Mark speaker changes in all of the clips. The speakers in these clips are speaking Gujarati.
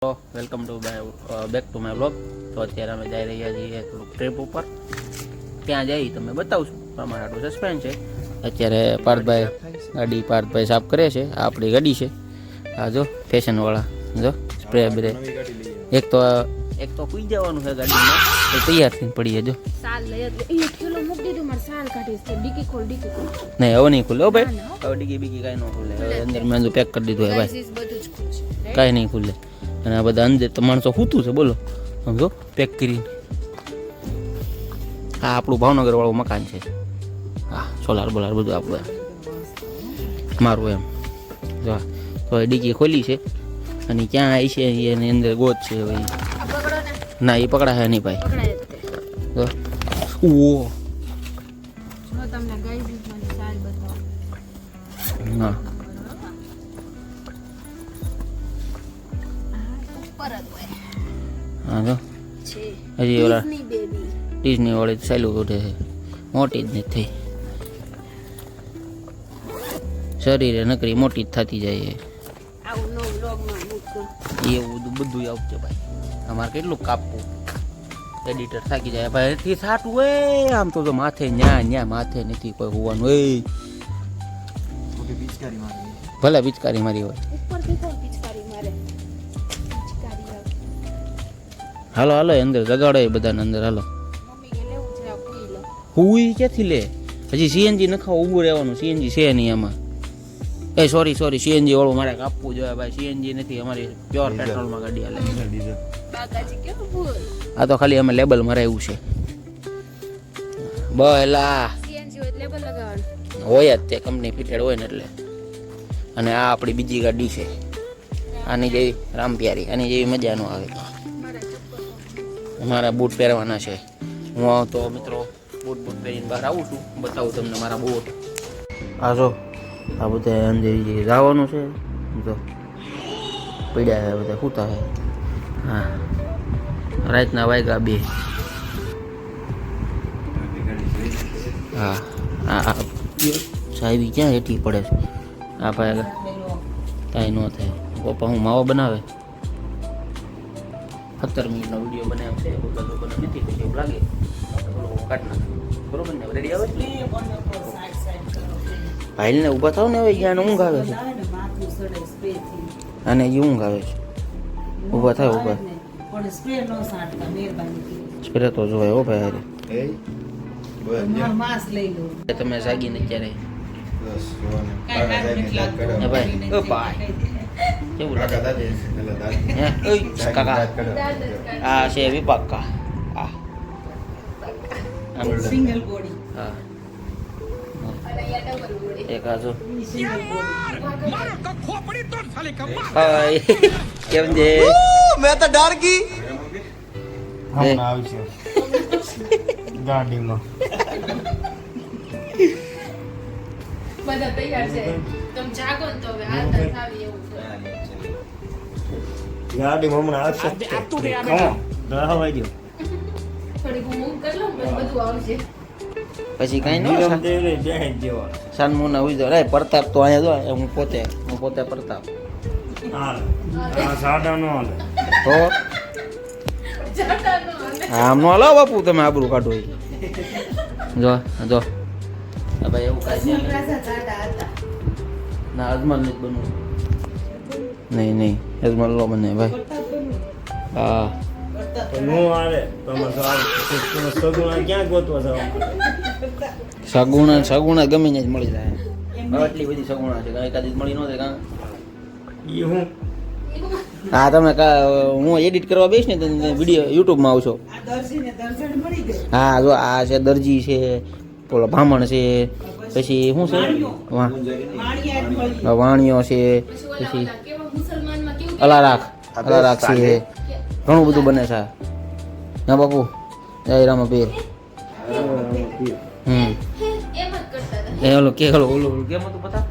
Speaker 1: તો welcome to back to my vlog. તો અત્યારે અમે જઈ રહ્યા છીએ થોડુંક ટ્રીપ ઉપર. ત્યાં જઈ તમે બતાવશું. અમારા આટલું સસ્પેન્ડ છે. અત્યારે પાર્થભાઈ સાફ કરે છે. આ આપણી ગાડી છે. આ જો ફેશનવાળા જો સ્પ્રે બ્રે. એક તો કુઈ જવાનું છે ગાડીમાં તો તૈયાર થઈને પડીએ જો. નહીં હવે નહીં ખુલે હો ભાઈ. હવે ડીકી બીકી કાંઈ ન ખુલે. હવે અંદર મેં પેક કરી દીધું હોય ભાઈ. કાંઈ નહીં ખુલે. અને આ બધા અંદર તો માણસો સૂતું છે બોલો. સમજો પેક કરીને. આ આપણું ભાવનગર વાળું મકાન છે. હા સોલાર બોલાર બધું આપણું મારું એમ જો. તો ડીકી ખોલી છે અને ક્યાં આવી છે એની અંદર ગોત છે ભાઈ. ના એ પકડાશે નહીં ભાઈ. તો ઓ ના હા જો હજી ઓલા ડિઝની વાળી ચાલુ ઉઠે છે. મોટી જ નથી થઈ. શરીરે નકરી મોટી જ થતી જાય એવું બધું આવું છે ભાઈ. અમારે કેટલું કાપવું. એડિટર થાકી જાય ભાઈ. એથી થાતું હોય આમ તો માથે ન્યા માથે નથી કોઈ હોવાનું હોય. ભલે પિચકારી મારી હોય. હાલો હાલો અંદર જગાડો બધાને અંદર હાલો. હુઈ ક્યાંથી લે. હજી સીએનજી નખાવ ઊભું રહેવાનું. સીએનજી છે નહીં આમાં. એ સોરી સીએનજી વાળું મારે કાપવું જોઈએ ભાઈ. સીએનજી નથી અમારી પ્યોર પેટ્રોલમાં ગાડી હાલે. આ તો ખાલી અમે લેબલ મરાવ્યું છે. બલા હોય જ તે કંપની ફિટેડ હોય ને એટલે. અને આ આપણી બીજી ગાડી છે. આની જેવી રામપ્યારી. આની જેવી મજા ન આવે. મારા બૂટ પહેરવાના છે. હું તો મિત્રો બૂટ પહેરીને બહાર આવું છું. બતાવું તમને મારા બૂટ. આ જો આ બધા અંદર જવાનું છે. જો પડ્યા છે બધા સૂતા છે. હા રાતના વાગ્યા 2. હા હા સાહેબી ક્યાં હેઠી પડે છે. આ ભાઈ કાંઈ ન થાય. પપ્પા હું માવો બનાવે 17 મિનિટનો વિડીયો બનાવ્યો છે. બધું નથી પછી એવું લાગે કાઢ નાખ. બરોબર ને રેડી આવે ભાઈ ને ઊભા થાવ ને હવે જ્યાં ઊંઘ આવે છે. અને એ ઊંઘ આવે છે. ઊભા થાય ઊભા. સ્પ્રે તો જોવાય હો ભાઈ. તમે જાગીને ક્યારે કેવું લાગે કાકા. આ છે વિપાક કા. Single body. હા એક આજો કેમ છે.
Speaker 2: મેં તો ડર ગઈ. હમણાં આવશે ગાડીમાં.
Speaker 3: બધા તૈયાર છે. તમે જાગો ને તો હવે હાલતા થાવી એવું છે.
Speaker 2: ગાડીમાં હમણાં આવશે. રાહવાઈ ગયો.
Speaker 3: થોડી હું કરી લઉં પછી બધું આવશે.
Speaker 1: પછી કઈ ન સાનમું ના ઉઈ રે. પ્રતાપ તો અહીંયા જો. હું પોતે પ્રતાપ. તો આમ નો હલાવ બાપુ. તમે આબરૂ કાઢો. જો ભાઈ એવું કાંઈ ના અજમાન નથી બનવું. નહીં અજમાન લો બને ભાઈ. હા સગુણા ગમે ને જ મળી જાય. આટલી બધી સગુણા છે. એકાદી મળી ન થાય કાં. હા તમે હું એડિટ કરવા બેસ ને વિડીયો યુટ્યુબમાં આવશો. હા જો આ છે દરજી છે. પેલો બ્રાહ્મણ છે. પછી શું છે વાણિયો છે. પછી અલારાખ છે. ઘણું બધું બને છે. ના બાપુ જય રામ પીર. એ ઓલું કે ઓલું કેમ હતું પતા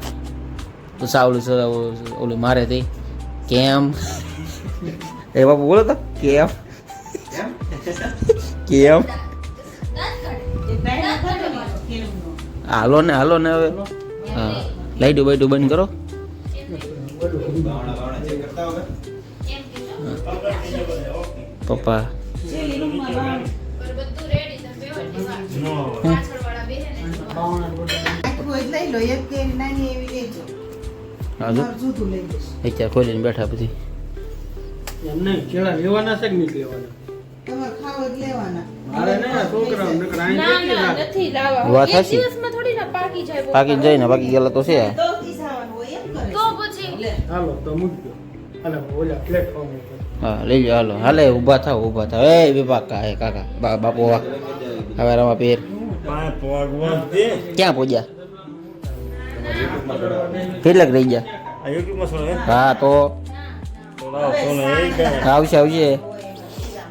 Speaker 1: તો સાવલું ઓલું મારે તે કેમ. એ બાપુ બોલો તો કેમ. હાલો ને હવે. હા લાઈટો બાઈટો બંધ કરો. પપ્પા
Speaker 3: પર બધું રેડી તમે બેહો પાછળવાળા બેહે ને
Speaker 1: હાજો અત્યારે ખોલીને બેઠા પછી
Speaker 4: એમને કેળા લેવાના છે કે નહીં લેવાના? મારે નહીં, આ છોકરાઓ નકર આઈ
Speaker 3: ના
Speaker 4: કેટલી
Speaker 3: ના
Speaker 4: રાત.
Speaker 3: નથી લાવવા
Speaker 1: વાત
Speaker 3: એક
Speaker 1: સાચી.
Speaker 3: દિવસમાં થોડી ના પાકી જાય બહુ.
Speaker 1: પાકી જાય ને બાકી ગયેલા તો છે
Speaker 3: તો પછી
Speaker 4: હાલો તો મૂકજો. હાલો ઓલા પ્લેટફોર્મ ઉપર.
Speaker 1: હા લઈ જાઓ હાલો હાલે ઊભા થાવ એ વિભાગ કાકા બાપુ વાહ હવે રમા પેર ક્યાં પૂજ્યા કેટલાક રહી ગયા હા તો આવશે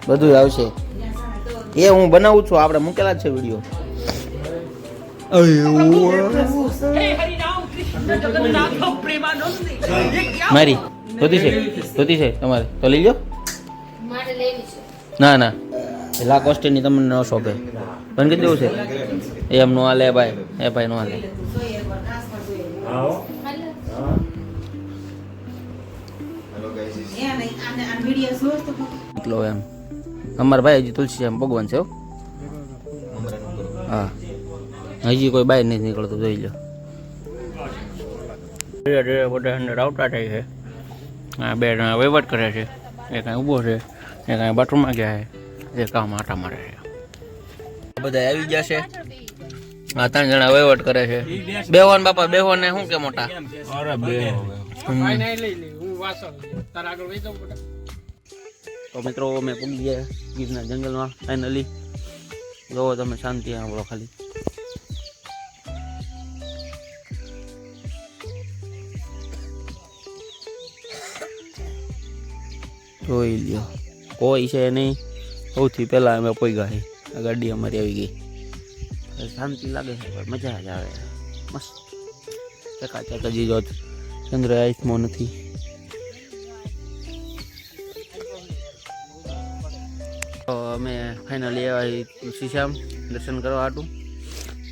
Speaker 1: બધું આવશે એ હું બનાવું છું આપણે મૂકેલા જ છે વિડીયો મારી ધોતી છે તમારે તો લઈ લો
Speaker 3: મારે લેવી છે
Speaker 1: ના લા કોસ્ટીની તમને ન શોભે બંધ કરી દેવું છે એમ નો હાલે ભાઈ એ ભાઈ નો હાલે
Speaker 3: હાલો.
Speaker 1: એટલો એમ અમારા ભાઈ હજી તુલસી એમ ભગવાન છે હો. હા હજી કોઈ બહાર નથી નીકળતું જોઈ લો ધીરે ધીરે બધા અંદર આવતા થાય છે આ બે જણા વહીવટ કરે છે એક અહીં ઊભો છે એક અહીં બાથરૂમમાં ગયા છે એક આમ આટા મારે છે બધા આવી ગયા છે આ 3 જણા વહીવટ કરે છે બેહોન બાપા બેહોન ને શું કે મોટા
Speaker 4: કાંઈ નહીં લઈ લે હું વાસણ તારા આગળ વહી જાઉં બેટા.
Speaker 1: તો મિત્રો અમે પૂગી ગયા ગીરના જંગલમાં ફાઇનલી જોવો તમે શાંતિ સાંભળો ખાલી જોઈ લ્યો કોઈ છે નહીં સૌથી પહેલા અમે પોગ્યા છે આ ગાડી અમારી આવી ગઈ શાંતિ લાગે છે પણ મજા જ આવે મસ્ત ચકાચક હજી જો ચંદ્ર આઈસમાં નથી તો અમે ફાઇનલી આવ્યા તુલસીશ્યામ દર્શન કરવા હાટું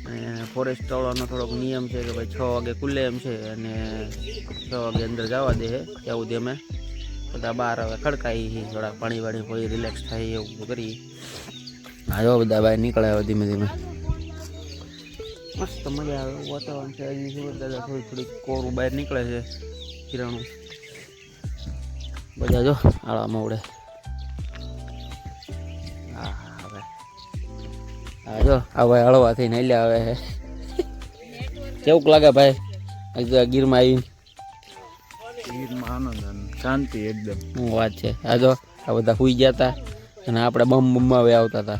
Speaker 1: અને ફોરેસ્ટ વાળાનો થોડોક નિયમ છે કે ભાઈ 6 વાગે ખુલ્લે એમ છે અને 6 વાગે અંદર જવા દે છે ત્યાં સુધી અમે બધા બહાર હવે ખડકાઈ થોડાક પાણી વાળી કોઈ રિલેક્સ થાય એવું બધું કરી હા જો બધા બહાર નીકળે હવે ધીમે ધીમે મસ્ત મજા આવે વાતાવરણ છે હજી સુરત દાદા થોડી કોરું બહાર નીકળે છે કિરણું બધા જો આળામાં ઉડે હા જો આ ભાઈ હળવા થઈને હાલ્યા આવે છે કેવું લાગે ભાઈ હજી ગીરમાં આવીને
Speaker 4: શાંતિ એકદમ.
Speaker 1: શું વાત છે આ જો આ બધા સુઈ ગયા હતા અને આપણે બમમાં આવતા હતા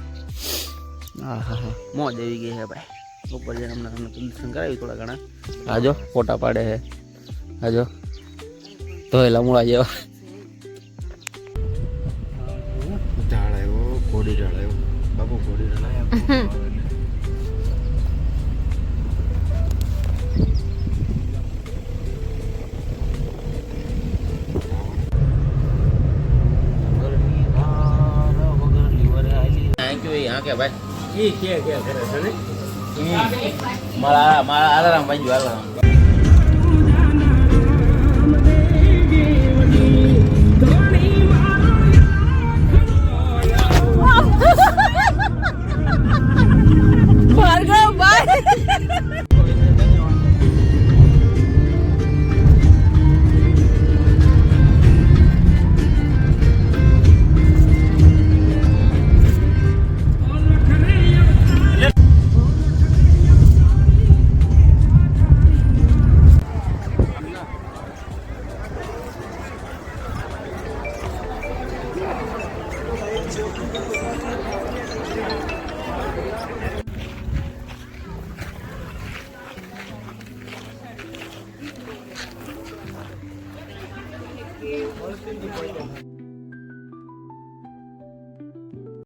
Speaker 1: હા હા હા મોજ આવી ગઈ છે ભાઈ ઉપર જઈને અમને દર્શન કરાવી થોડા ઘણા આજો ફોટા પાડે છે આજો ધોયેલા મૂળા જેવા
Speaker 4: ઢાળ આવ્યો ઘોડી ઢાળ આવ્યો બાપુ ઘોડી ઢાળ આવ્યો.
Speaker 1: હા કે ભાઈ
Speaker 4: ઈ કે કરે છે ને
Speaker 1: મારા આલારામ ભાઈ આલારામ